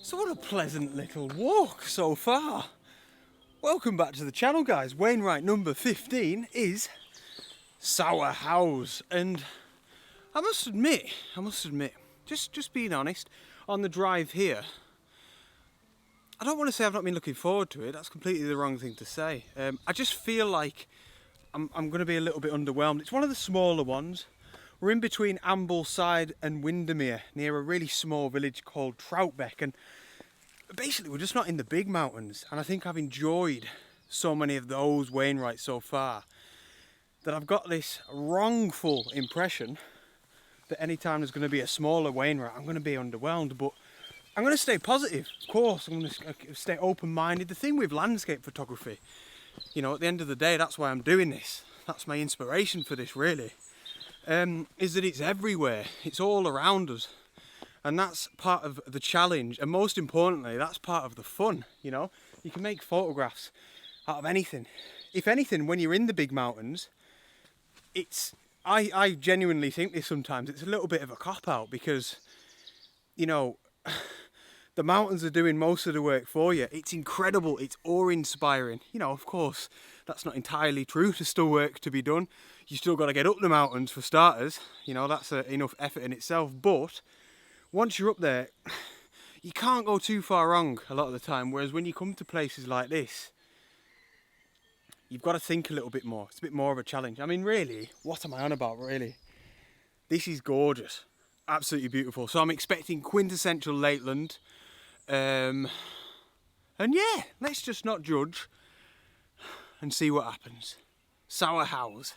So what a pleasant little walk so far. Welcome back to the channel, guys. Wainwright number 15 is Sour House, and I must admit, just being honest, on the drive here, I don't want to say I've not been looking forward to it. That's completely the wrong thing to say. I just feel like I'm going to be a little bit underwhelmed. It's one of the smaller ones. We're in between Ambleside and Windermere, near a really small village called Troutbeck, and basically we're just not in the big mountains. And I think I've enjoyed so many of those Wainwrights so far that I've got this wrongful impression that anytime there's going to be a smaller Wainwright, I'm going to be underwhelmed. But I'm going to stay positive, of course. I'm going to stay open-minded. The thing with landscape photography, you know, at the end of the day, that's why I'm doing this. That's my inspiration for this, really. Is that it's everywhere, it's all around us, and that's part of the challenge, and most importantly that's part of the fun. You know, you can make photographs out of anything. If anything, when you're in the big mountains, I genuinely think this sometimes, it's a little bit of a cop-out, because, you know, the mountains are doing most of the work for you. It's incredible, it's awe-inspiring. You know, of course, that's not entirely true. There's still work to be done. You still got to get up the mountains for starters. You know, that's enough effort in itself. But once you're up there, you can't go too far wrong a lot of the time. Whereas when you come to places like this, you've got to think a little bit more. It's a bit more of a challenge. I mean, really, what am I on about, really? This is gorgeous. Absolutely beautiful. So I'm expecting quintessential Lakeland. And yeah, let's just not judge and see what happens. Sour House.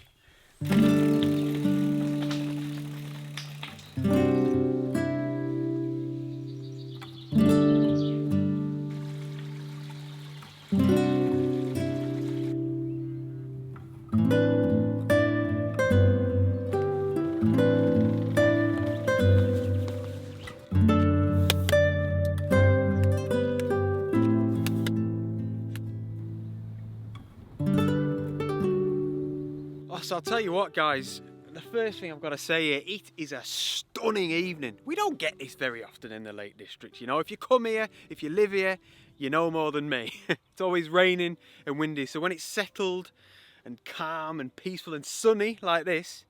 So I'll tell you what, guys, the first thing I've got to say here, it is a stunning evening. We don't get this very often in the Lake District, you know. If you come here, if you live here, you know more than me. It's always raining and windy, so when it's settled and calm and peaceful and sunny like this,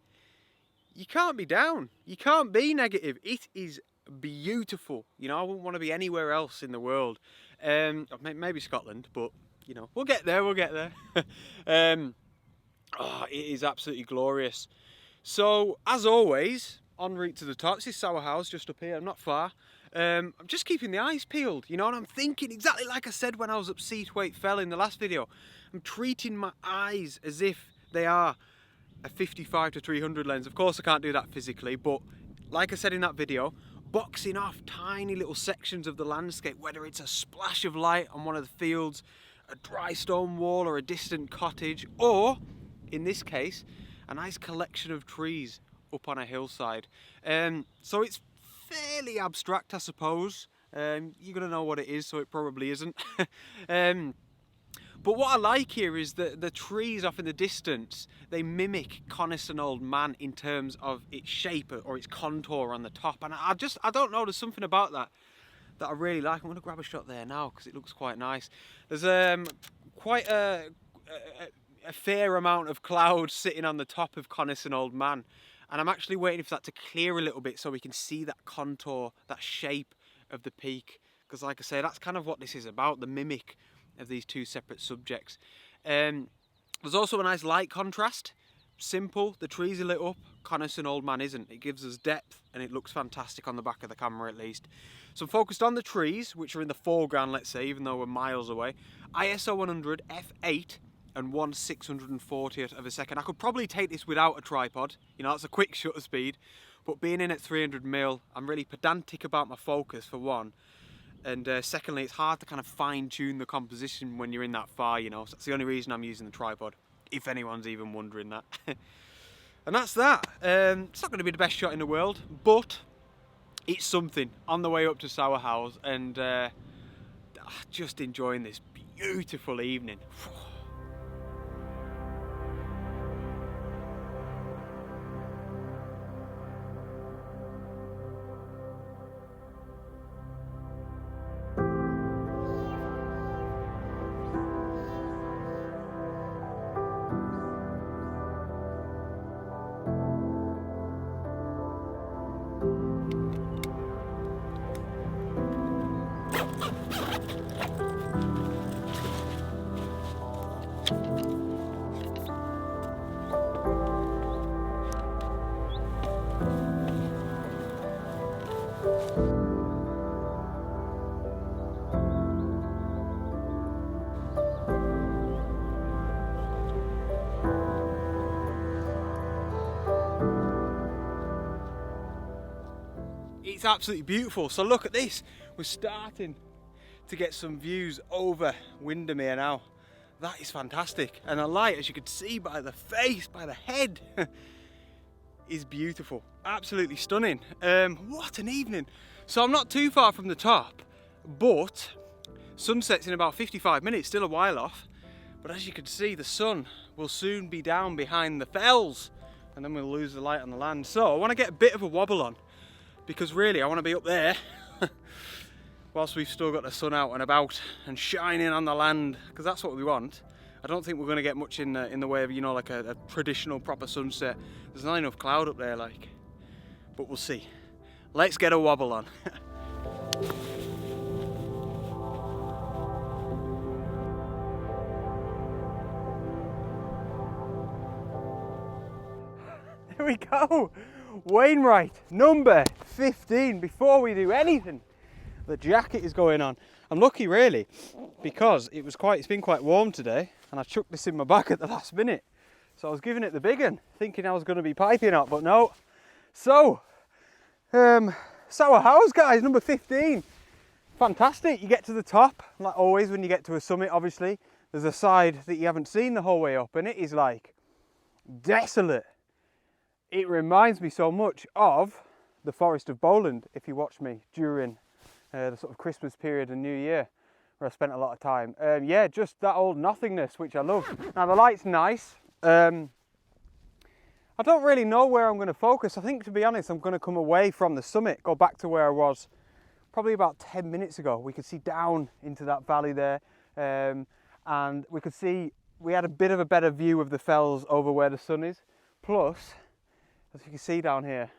you can't be down. You can't be negative. It is beautiful. You know, I wouldn't want to be anywhere else in the world. Maybe Scotland, but, you know, we'll get there, Oh, it is absolutely glorious. So, as always, en route to the top. This is Sour House, just up here. I'm not far. I'm just keeping the eyes peeled, you know, and I'm thinking exactly like I said when I was up Seathwaite Fell in the last video. I'm treating my eyes as if they are a 55 to 300 lens. Of course, I can't do that physically, but like I said in that video, boxing off tiny little sections of the landscape, whether it's a splash of light on one of the fields, a dry stone wall, or a distant cottage, or in this case, a nice collection of trees up on a hillside. So it's fairly abstract, I suppose. You're going to know what it is, so it probably isn't. But what I like here is that the trees off in the distance, they mimic Coniston Old Man in terms of its shape or its contour on the top. And I don't know, there's something about that I really like. I'm going to grab a shot there now because it looks quite nice. There's quite a fair amount of clouds sitting on the top of Coniston Old Man, and I'm actually waiting for that to clear a little bit so we can see that contour, that shape of the peak, because like I say, that's kind of what this is about, the mimic of these two separate subjects. There's also a nice light contrast. Simple, the trees are lit up, Coniston Old Man isn't. It gives us depth and it looks fantastic on the back of the camera at least. So I'm focused on the trees, which are in the foreground, let's say, even though we're miles away. ISO 100 f8 and 1/640th of a second. I could probably take this without a tripod, you know, that's a quick shutter speed, but being in at 300mm, I'm really pedantic about my focus, for one, and secondly, it's hard to kind of fine-tune the composition when you're in that far, you know, so that's the only reason I'm using the tripod, if anyone's even wondering that. And that's that. It's not going to be the best shot in the world, but it's something on the way up to Sour House, and just enjoying this beautiful evening. it's absolutely beautiful. So look at this, we're starting to get some views over Windermere now. That is fantastic, and the light, as you can see by the face, by the head, is beautiful, absolutely stunning. What an evening. So I'm not too far from the top, but sunset's in about 55 minutes, still a while off. But as you can see, the sun will soon be down behind the fells, and then we'll lose the light on the land. So I want to get a bit of a wobble on, because really I want to be up there whilst we've still got the sun out and about and shining on the land, because that's what we want. I don't think we're going to get much in the way of, you know, like a traditional proper sunset. There's not enough cloud up there, like, but we'll see. Let's get a wobble on. Here we go, Wainwright, number 15. Before we do anything, the jacket is going on. I'm lucky really, because it's been quite warm today, and I chucked this in my bag at the last minute. So I was giving it the big one, thinking I was going to be piping up, but no. So, Sour House, guys, number 15. Fantastic. You get to the top, like always when you get to a summit, obviously, there's a side that you haven't seen the whole way up, and it is like desolate. It reminds me so much of the Forest of Bowland, if you watch me during the sort of Christmas period and New Year, where I spent a lot of time. Yeah, just that old nothingness, which I love. Now the light's nice. I don't really know where I'm going to focus. I think, to be honest, I'm going to come away from the summit, go back to where I was probably about 10 minutes ago. We could see down into that valley there, and we could see, we had a bit of a better view of the fells over where the sun is. Plus, as you can see down here,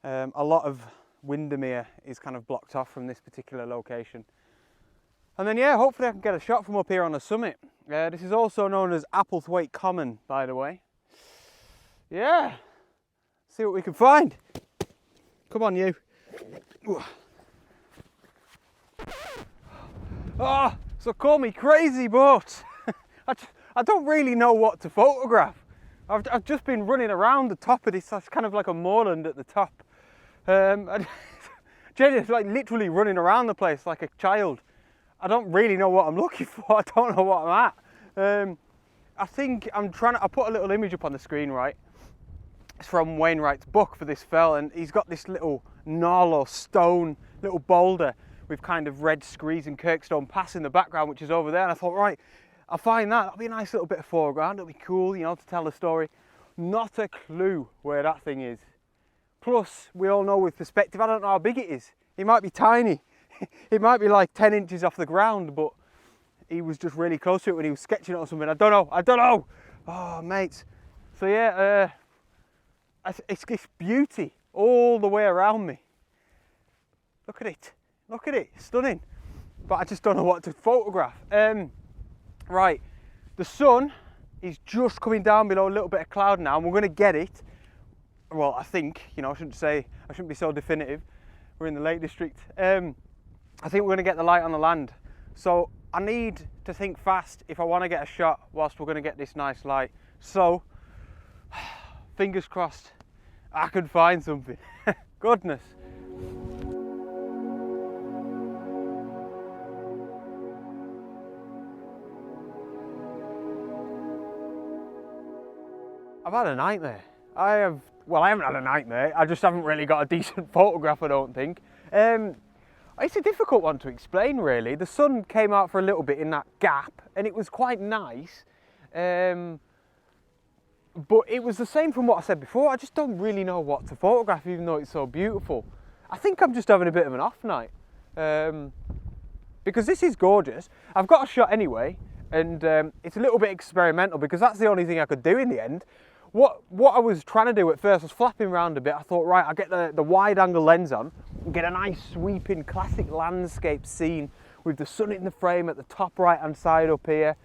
a lot of Windermere is kind of blocked off from this particular location. And then yeah, hopefully I can get a shot from up here on the summit. This is also known as Applethwaite Common, by the way. Yeah, see what we can find. Come on, you. Oh, so call me crazy, but I don't really know what to photograph. I've just been running around the top of this. It's kind of like a moorland at the top. Jenny's like literally running around the place like a child. I don't really know what I'm looking for. I don't know what I'm at. I think I put a little image up on the screen, right? It's from Wainwright's book for this fell, and he's got this little knoll or stone, little boulder with kind of red screes and Kirkstone Pass in the background, which is over there. And I thought, right, I'll find that'll be a nice little bit of foreground. It'll be cool, you know, to tell the story. Not a clue where that thing is. Plus, we all know with perspective, I don't know how big it is. It might be tiny. It might be like 10 inches off the ground, but he was just really close to it when he was sketching it or something. I don't know. Oh, mates. So yeah, it's beauty all the way around me. Look at it, stunning. But I just don't know what to photograph. Right, the sun is just coming down below a little bit of cloud now, and we're going to get it. Well, I think, you know, I shouldn't be so definitive. We're in the Lake District. I think we're going to get the light on the land. So I need to think fast if I want to get a shot whilst we're going to get this nice light. So, fingers crossed, I can find something. Goodness. I've had a nightmare. Well, I haven't had a nightmare. I just haven't really got a decent photograph, I don't think. It's a difficult one to explain, really. The sun came out for a little bit in that gap, and it was quite nice. But it was the same from what I said before. I just don't really know what to photograph, even though it's so beautiful. I think I'm just having a bit of an off night. Because this is gorgeous. I've got a shot anyway, and it's a little bit experimental because that's the only thing I could do in the end. What I was trying to do at first was flapping around a bit. I thought, right, I'll get the wide angle lens on and get a nice sweeping classic landscape scene with the sun in the frame at the top right hand side up here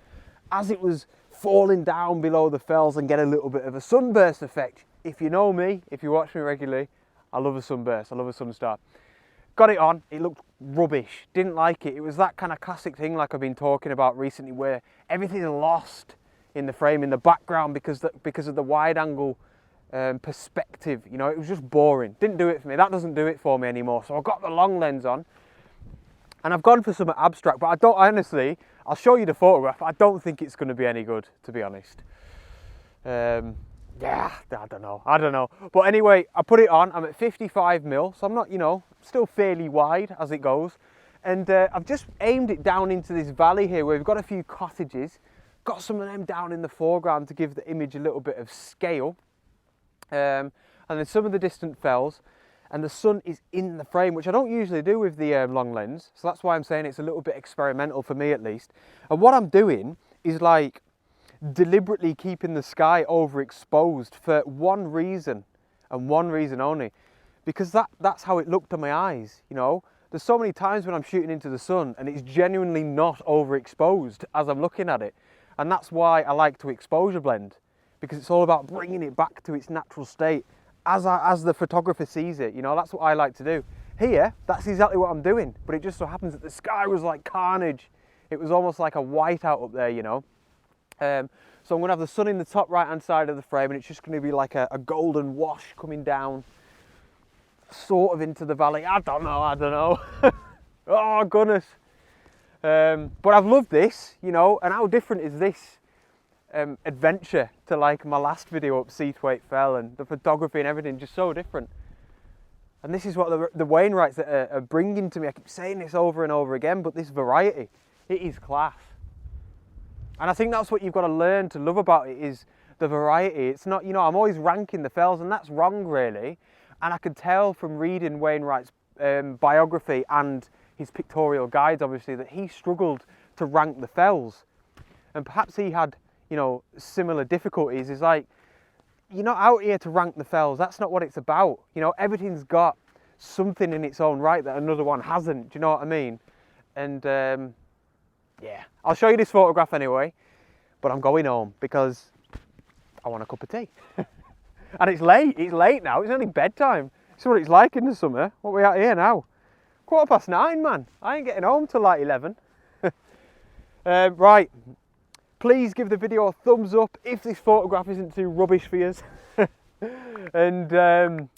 as it was falling down below the fells, and get a little bit of a sunburst effect. If you know me, if you watch me regularly, I love a sunburst, I love a sunstar. Got it on, it looked rubbish, didn't like it. It was that kind of classic thing like I've been talking about recently, where everything is lost in the frame, in the background, because of the wide angle perspective. You know, it was just boring. Didn't do it for me. That doesn't do it for me anymore. So I got the long lens on, and I've gone for something abstract. But I don't, honestly, I'll show you the photograph. I don't think it's going to be any good, to be honest. Yeah, I don't know. But anyway, I put it on. I'm at 55mm, so I'm not, you know, still fairly wide as it goes. And I've just aimed it down into this valley here where we've got a few cottages. Got some of them down in the foreground to give the image a little bit of scale. And then some of the distant fells. And the sun is in the frame, which I don't usually do with the long lens. So that's why I'm saying it's a little bit experimental for me at least. And what I'm doing is like deliberately keeping the sky overexposed for one reason and one reason only. Because that's how it looked to my eyes, you know. There's so many times when I'm shooting into the sun and it's genuinely not overexposed as I'm looking at it. And that's why I like to exposure blend, because it's all about bringing it back to its natural state as the photographer sees it. You know, that's what I like to do. Here, that's exactly what I'm doing, but it just so happens that the sky was like carnage. It was almost like a whiteout up there, you know. So I'm gonna have the sun in the top right-hand side of the frame, and it's just gonna be like a golden wash coming down sort of into the valley. I don't know. Oh goodness. But I've loved this, you know. And how different is this adventure to like my last video up Seathwaite Fell, and the photography and everything, just so different. And this is what the Wainwrights are bringing to me. I keep saying this over and over again, but this variety, it is class. And I think that's what you've got to learn to love about it, is the variety. It's not, you know, I'm always ranking the fells, and that's wrong really. And I could tell from reading Wainwright's biography and his pictorial guides, obviously, that he struggled to rank the fells. And perhaps he had, you know, similar difficulties. It's like, you're not out here to rank the fells. That's not what it's about. You know, everything's got something in its own right that another one hasn't. Do you know what I mean? And yeah, I'll show you this photograph anyway, but I'm going home because I want a cup of tea. And it's late now, it's only bedtime. This is what it's like in the summer. What are we at here now? 9:15, man. I ain't getting home till like 11. Right, please give the video a thumbs up if this photograph isn't too rubbish for you. And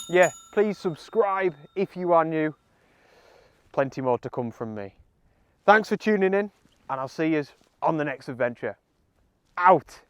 yeah, please subscribe if you are new. Plenty more to come from me. Thanks for tuning in, and I'll see you on the next adventure. Out.